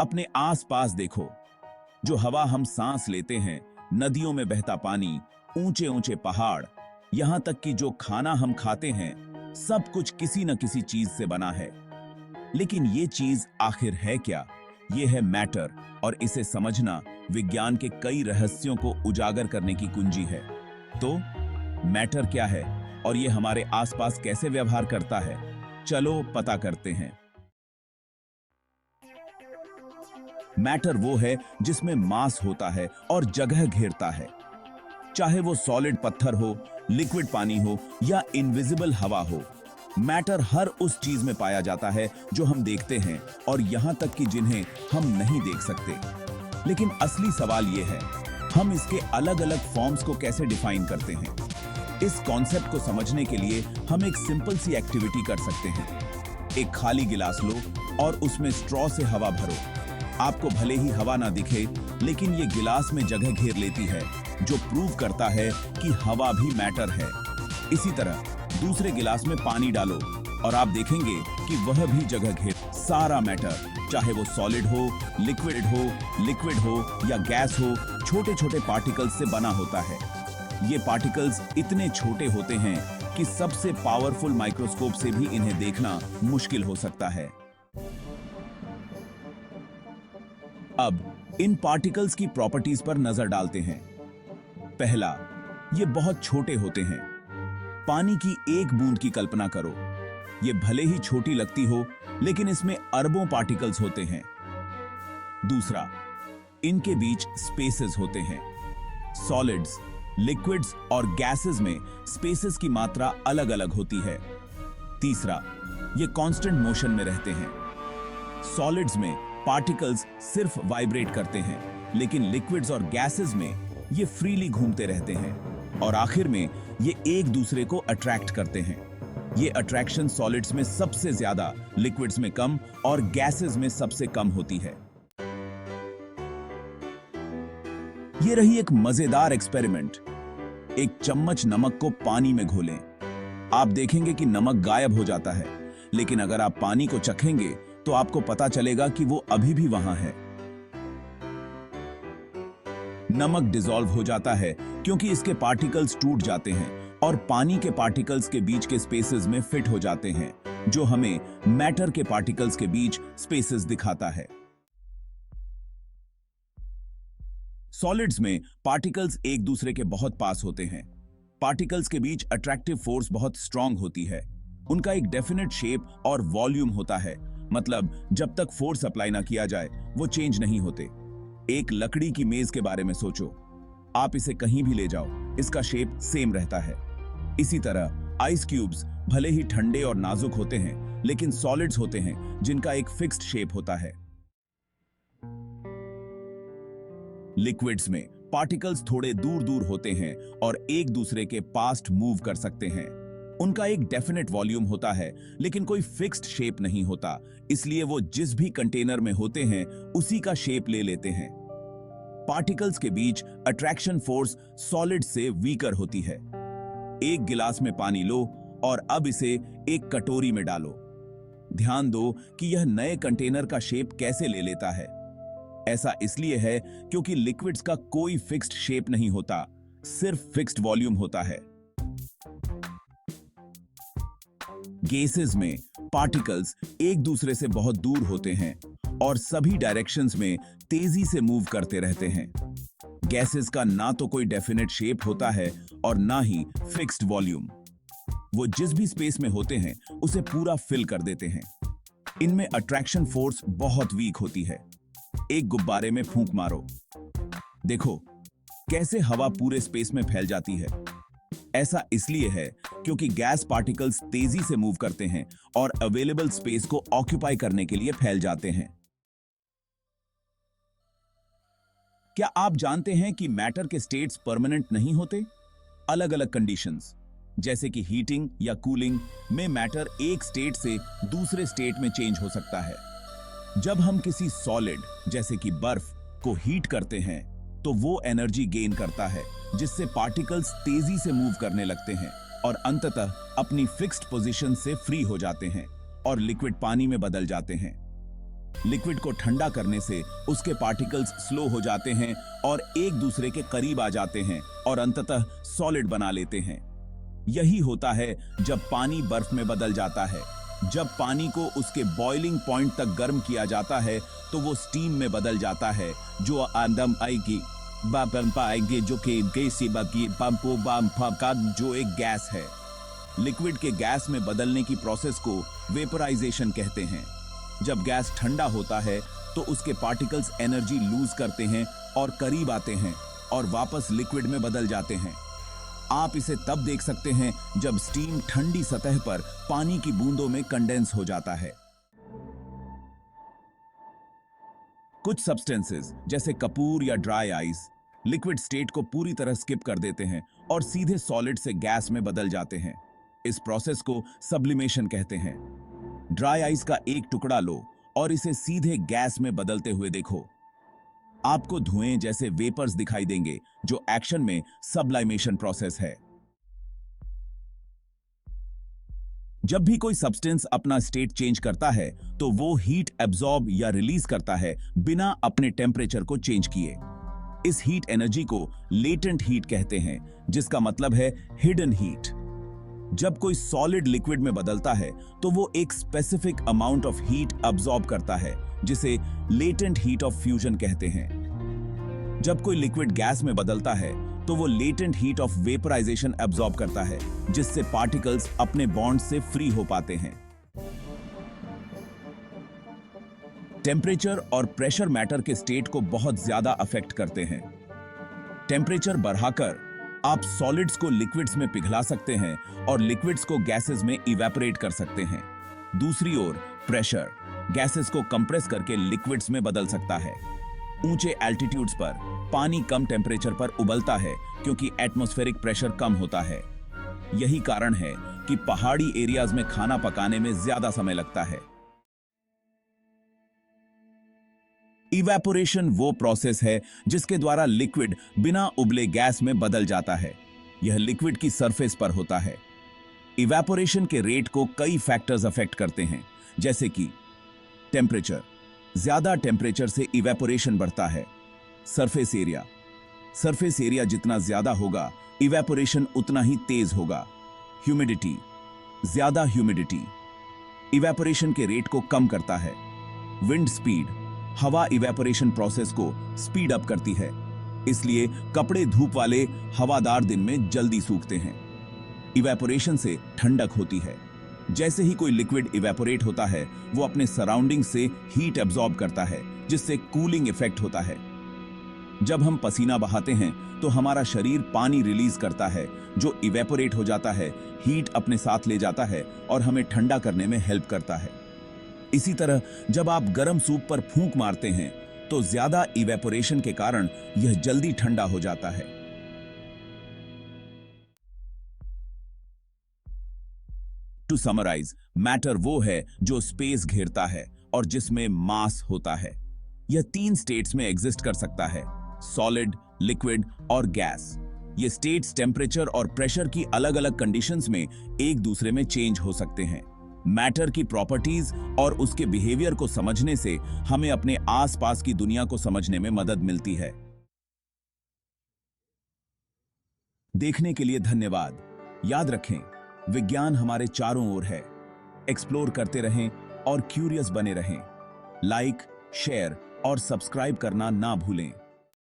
अपने आसपास देखो। जो हवा हम सांस लेते हैं, नदियों में बहता पानी, ऊंचे ऊंचे पहाड़, यहां तक कि जो खाना हम खाते हैं, सब कुछ किसी न किसी चीज से बना है। लेकिन ये चीज आखिर है क्या? ये है मैटर, और इसे समझना विज्ञान के कई रहस्यों को उजागर करने की कुंजी है। तो मैटर क्या है और ये हमारे आसपास कैसे व्यवहार करता है? चलो पता करते हैं। मैटर वो है जिसमें मास होता है और जगह घेरता है। चाहे वो सॉलिड पत्थर हो, लिक्विड पानी हो या इनविजिबल हवा हो, मैटर हर उस चीज में पाया जाता है जो हम देखते हैं और यहां तक कि जिन्हें हम नहीं देख सकते। लेकिन असली सवाल यह है, हम इसके अलग अलग फॉर्म्स को कैसे डिफाइन करते हैं? इस कॉन्सेप्ट को समझने के लिए हम एक सिंपल सी एक्टिविटी कर सकते हैं। एक खाली गिलास लो और उसमें स्ट्रॉ से हवा भरो। आपको भले ही हवा ना दिखे, लेकिन ये गिलास में जगह घेर लेती है, जो प्रूव करता है कि हवा भी मैटर है। इसी तरह दूसरे गिलास में पानी डालो और आप देखेंगे कि वह भी जगह घेर। सारा मैटर, चाहे वो सॉलिड हो, लिक्विड हो या गैस हो, छोटे छोटे पार्टिकल्स से बना होता है। ये पार्टिकल्स इतने छोटे होते हैं कि सबसे पावरफुल माइक्रोस्कोप से भी इन्हें देखना मुश्किल हो सकता है। अब इन पार्टिकल्स की प्रॉपर्टीज पर नजर डालते हैं। पहला, ये बहुत छोटे होते हैं। पानी की एक बूंद की कल्पना करो। ये भले ही छोटी लगती हो, लेकिन इसमें अरबों पार्टिकल्स होते हैं। दूसरा, इनके बीच स्पेसेस होते हैं। सॉलिड्स, लिक्विड्स और गैसेस में स्पेसेस की मात्रा अलग अलग होती है। तीसरा, ये कांस्टेंट मोशन में रहते हैं। सॉलिड्स में पार्टिकल्स सिर्फ वाइब्रेट करते हैं, लेकिन लिक्विड्स और गैसेस में ये फ्रीली घूमते रहते हैं। और आखिर में ये एक दूसरे को अट्रैक्ट करते हैं। ये अट्रैक्शन सॉलिड्स में सबसे ज्यादा, लिक्विड्स में कम और गैसेस में सबसे कम होती है। ये रही एक मजेदार एक्सपेरिमेंट। एक चम्मच नमक को पानी में घोलें। आप देखेंगे कि नमक गायब हो जाता है, लेकिन अगर आप पानी को चखेंगे तो आपको पता चलेगा कि वो अभी भी वहां है। नमक डिसॉल्व हो जाता है क्योंकि इसके पार्टिकल्स टूट जाते हैं और पानी के पार्टिकल्स के बीच के स्पेसेस में फिट हो जाते हैं, जो हमें मैटर के पार्टिकल्स के बीच स्पेसेस दिखाता है। सॉलिड्स में पार्टिकल्स एक दूसरे के बहुत पास होते हैं। पार्टिकल्स के बीच अट्रैक्टिव फोर्स बहुत स्ट्रांग होती है। उनका एक डेफिनेट शेप और वॉल्यूम होता है, मतलब जब तक फोर्स अप्लाई ना किया जाए वो चेंज नहीं होते। एक लकड़ी की मेज के बारे में सोचो। आप इसे कहीं भी ले जाओ, इसका शेप सेम रहता है। इसी तरह आइस क्यूब्स भले ही ठंडे और नाजुक होते हैं, लेकिन सॉलिड्स होते हैं जिनका एक फिक्स्ड शेप होता है। लिक्विड्स में पार्टिकल्स थोड़े दूर दूर होते हैं और एक दूसरे के पास्ट मूव कर सकते हैं। उनका एक डेफिनेट वॉल्यूम होता है, लेकिन कोई फिक्स्ड शेप नहीं होता, इसलिए वो जिस भी कंटेनर में होते हैं उसी का शेप ले लेते हैं। पार्टिकल्स के बीच अट्रैक्शन फोर्स सॉलिड से वीकर होती है। एक गिलास में पानी लो और अब इसे एक कटोरी में डालो। ध्यान दो कि यह नए कंटेनर का शेप कैसे ले लेता है। ऐसा इसलिए है क्योंकि लिक्विड्स का कोई फिक्स्ड शेप नहीं होता, सिर्फ फिक्स्ड वॉल्यूम होता है। गैसेस में पार्टिकल्स एक दूसरे से बहुत दूर होते हैं और सभी डायरेक्शंस में तेजी से मूव करते रहते हैं। गैसेस का ना तो कोई डेफिनेट शेप होता है और ना ही फिक्स्ड वॉल्यूम। वो जिस भी स्पेस में होते हैं उसे पूरा फिल कर देते हैं। इनमें अट्रैक्शन फोर्स बहुत वीक होती है। एक गुब्बारे में फूंक मारो, देखो कैसे हवा पूरे स्पेस में फैल जाती है। ऐसा इसलिए है क्योंकि गैस पार्टिकल्स तेजी से मूव करते हैं और अवेलेबल स्पेस को ऑक्यूपाई करने के लिए फैल जाते हैं। क्या आप जानते हैं कि मैटर के स्टेट्स परमानेंट नहीं होते? अलग अलग कंडीशंस, जैसे कि हीटिंग या कूलिंग में मैटर एक स्टेट से दूसरे स्टेट में चेंज हो सकता है। जब हम किसी सॉलिड जैसे कि बर्फ को हीट करते हैं तो वो एनर्जी गेन करता है, जिससे पार्टिकल्स तेजी से मूव करने लगते हैं और अंततः अपनी फिक्स्ड पोजीशन से फ्री हो जाते हैं और लिक्विड पानी में बदल जाते हैं। लिक्विड को ठंडा करने से उसके पार्टिकल्स स्लो हो जाते हैं और एक दूसरे के करीब आ जाते हैं और अंततः सॉलिड बना लेते हैं। यही होता है जब पानी बर्फ में बदल जाता है। जब पानी को उसके बॉइलिंग पॉइंट तक गर्म किया जाता है तो वो स्टीम में बदल जाता है, जो आदम आएगी पाएंगे जो कि गैसी बाकी पंपो का जो एक गैस है। लिक्विड के गैस में बदलने की प्रोसेस को वेपराइजेशन कहते हैं। जब गैस ठंडा होता है तो उसके पार्टिकल्स एनर्जी लूज करते हैं और करीब आते हैं और वापस लिक्विड में बदल जाते हैं। आप इसे तब देख सकते हैं जब स्टीम ठंडी सतह पर पानी की बूंदों में कंडेंस हो जाता है। कुछ सब्सटेंसेस जैसे कपूर या ड्राई आइस लिक्विड स्टेट को पूरी तरह स्किप कर देते हैं और सीधे सॉलिड से गैस में बदल जाते हैं। इस प्रोसेस को सब्लिमेशन कहते हैं। ड्राई आइस का एक टुकड़ा लो और इसे सीधे गैस में बदलते हुए देखो। आपको धुएं जैसे वेपर्स दिखाई देंगे, जो एक्शन में सब्लिमेशन प्रोसेस है। जब भी कोई सब्सटेंस अपना स्टेट चेंज करता है तो वो हीट एब्जॉर्ब या रिलीज करता है बिना अपने टेम्परेचर को चेंज किए। इस हीट एनर्जी को लेटेंट हीट कहते हैं, जिसका मतलब है हिडन हीट। जब कोई सॉलिड लिक्विड में बदलता है तो वो एक specific amount of heat absorb करता है, जिसे लेटेंट हीट ऑफ फ्यूजन कहते हैं। जब कोई लिक्विड गैस में बदलता है तो वो latent heat of vaporisation absorb करता है, जिससे पार्टिकल्स अपने बॉन्ड से फ्री हो पाते हैं। टेम्परेचर और प्रेशर मैटर के स्टेट को बहुत ज्यादा अफेक्ट करते हैं। टेम्परेचर बढ़ाकर आप सॉलिड्स को लिक्विड्स में पिघला सकते हैं और लिक्विड्स को गैसेस में इवेपोरेट कर सकते हैं। दूसरी ओर प्रेशर गैसेस को कंप्रेस करके लिक्विड्स में बदल सकता है। ऊंचे एल्टीट्यूड्स पर पानी कम टेम्परेचर पर उबलता है क्योंकि एटमॉस्फेरिक प्रेशर कम होता है। यही कारण है कि पहाड़ी एरियाज में खाना पकाने में ज्यादा समय लगता है। इवेपोरेशन वो प्रोसेस है जिसके द्वारा लिक्विड बिना उबले गैस में बदल जाता है। यह लिक्विड की सरफेस पर होता है। इवेपोरेशन के रेट को कई फैक्टर्स अफेक्ट करते हैं, जैसे कि टेम्परेचर, ज्यादा टेम्परेचर से इवेपोरेशन बढ़ता है। सरफेस एरिया जितना ज्यादा होगा इवेपोरेशन उतना ही तेज होगा। ह्यूमिडिटी, ज्यादा ह्यूमिडिटी इवेपोरेशन के रेट को कम करता है। विंड स्पीड, हवा इवेपोरेशन प्रोसेस को स्पीड अप करती है, इसलिए कपड़े धूप वाले हवादार दिन में जल्दी सूखते हैं। इवेपोरेशन से ठंडक होती है। जैसे ही कोई लिक्विड इवेपोरेट होता है वो अपने सराउंडिंग से हीट एब्जॉर्ब करता है, जिससे कूलिंग इफेक्ट होता है। जब हम पसीना बहाते हैं तो हमारा शरीर पानी रिलीज करता है, जो इवेपोरेट हो जाता है, हीट अपने साथ ले जाता है और हमें ठंडा करने में हेल्प करता है। इसी तरह जब आप गर्म सूप पर फूंक मारते हैं तो ज्यादा इवेपोरेशन के कारण यह जल्दी ठंडा हो जाता है। टू समराइज, मैटर वो है जो स्पेस घेरता है और जिसमें मास होता है। यह 3 स्टेट्स में एग्जिस्ट कर सकता है: सॉलिड, लिक्विड और गैस। ये स्टेट्स टेम्परेचर और प्रेशर की अलग-अलग कंडीशंस में एक दूसरे में चेंज हो सकते हैं। मैटर की प्रॉपर्टीज और उसके बिहेवियर को समझने से हमें अपने आसपास की दुनिया को समझने में मदद मिलती है। देखने के लिए धन्यवाद। याद रखें, विज्ञान हमारे चारों ओर है। एक्सप्लोर करते रहें और क्यूरियस बने रहें। लाइक, शेयर और सब्सक्राइब करना ना भूलें।